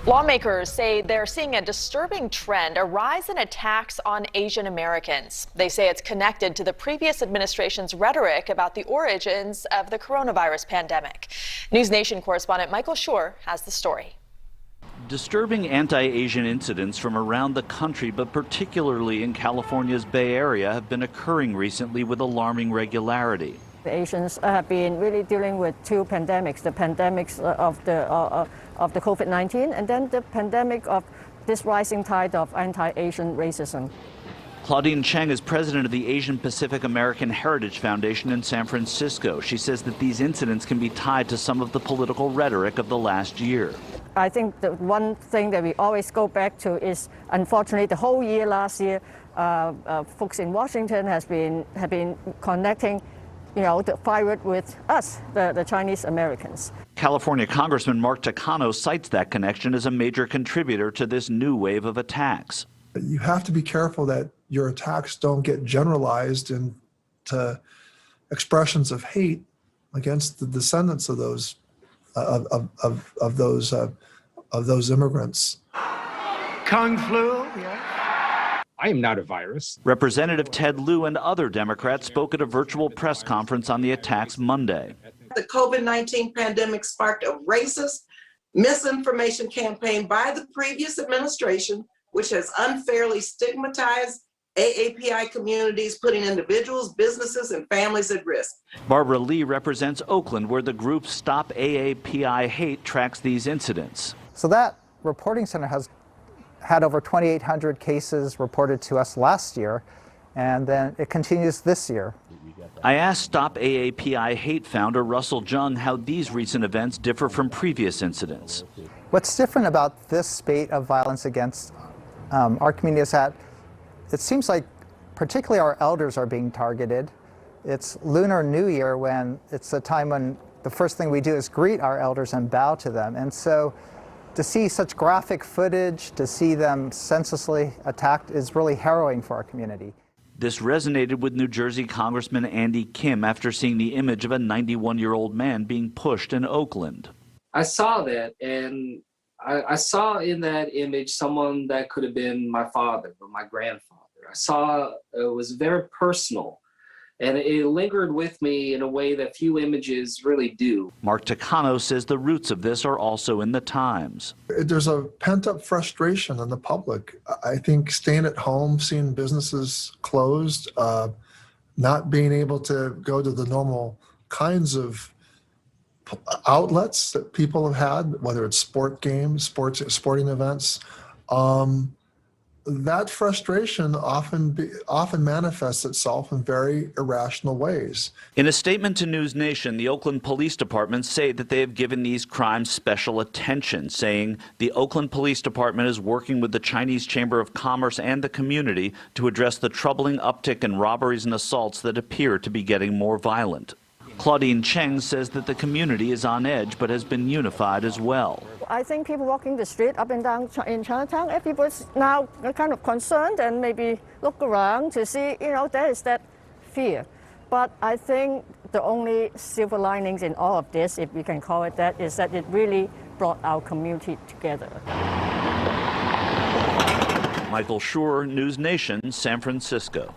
Lawmakers say they're seeing a disturbing trend, a rise in attacks on Asian Americans. They say it's connected to the previous administration's rhetoric about the origins of the coronavirus pandemic. News Nation correspondent Michael Schur has the story. Disturbing anti-Asian incidents from around the country, but particularly in California's Bay Area, have been occurring recently with alarming regularity. The Asians have been really dealing with two pandemics, the pandemics of the COVID-19 and then the pandemic of this rising tide of anti-Asian racism. CLAUDINE CHENG is president of the Asian Pacific American Heritage Foundation in San Francisco. She says that these incidents can be tied to some of the political rhetoric of the last year. I think the one thing that we always go back to is, unfortunately, the whole year last year, folks in Washington have been connecting the virus with us, the Chinese Americans. California Congressman Mark Takano cites that connection as a major contributor to this new wave of attacks. You have to be careful that your attacks don't get generalized into expressions of hate against the descendants of those those immigrants. Kung flu, yeah. I am not a virus. Representative Ted Lieu and other Democrats spoke at a virtual press conference on the attacks Monday. The COVID-19 pandemic sparked a racist misinformation campaign by the previous administration, which has unfairly stigmatized AAPI communities, putting individuals, businesses, and families at risk. Barbara Lee represents Oakland, where the group Stop AAPI Hate tracks these incidents. So that reporting center has had over 2,800 cases reported to us last year, and then it continues this year. I asked Stop AAPI Hate founder Russell JEUNG how these recent events differ from previous incidents. What's different about this spate of violence against our community is that it seems like particularly our elders are being targeted. It's Lunar New Year, when it's a time when the first thing we do is greet our elders and bow to them. And so to see such graphic footage, to see them senselessly attacked, is really harrowing for our community. This resonated with New Jersey Congressman Andy Kim after seeing the image of a 91-year-old man being pushed in Oakland. I saw that, and I saw in that image someone that could have been my father or my grandfather. I saw it was very personal, and it lingered with me in a way that few images really do. Mark Takano says the roots of this are also in the Times. There's a pent-up frustration in the public. I think staying at home, seeing businesses closed, not being able to go to the normal kinds of outlets that people have had, whether it's sport games, sporting events, that frustration often manifests itself in very irrational ways. In a statement to News Nation, the Oakland Police Department say that they have given these crimes special attention, saying the Oakland Police Department is working with the Chinese Chamber of Commerce and the community to address the troubling uptick in robberies and assaults that appear to be getting more violent. CLAUDINE CHENG says that the community is on edge but has been unified as well. I think people walking the street up and down in Chinatown, everybody's now kind of concerned and maybe look around to see, there is that fear. But I think the only silver linings in all of this, if we can call it that, is that it really brought our community together. Michael Schur, News Nation, San Francisco.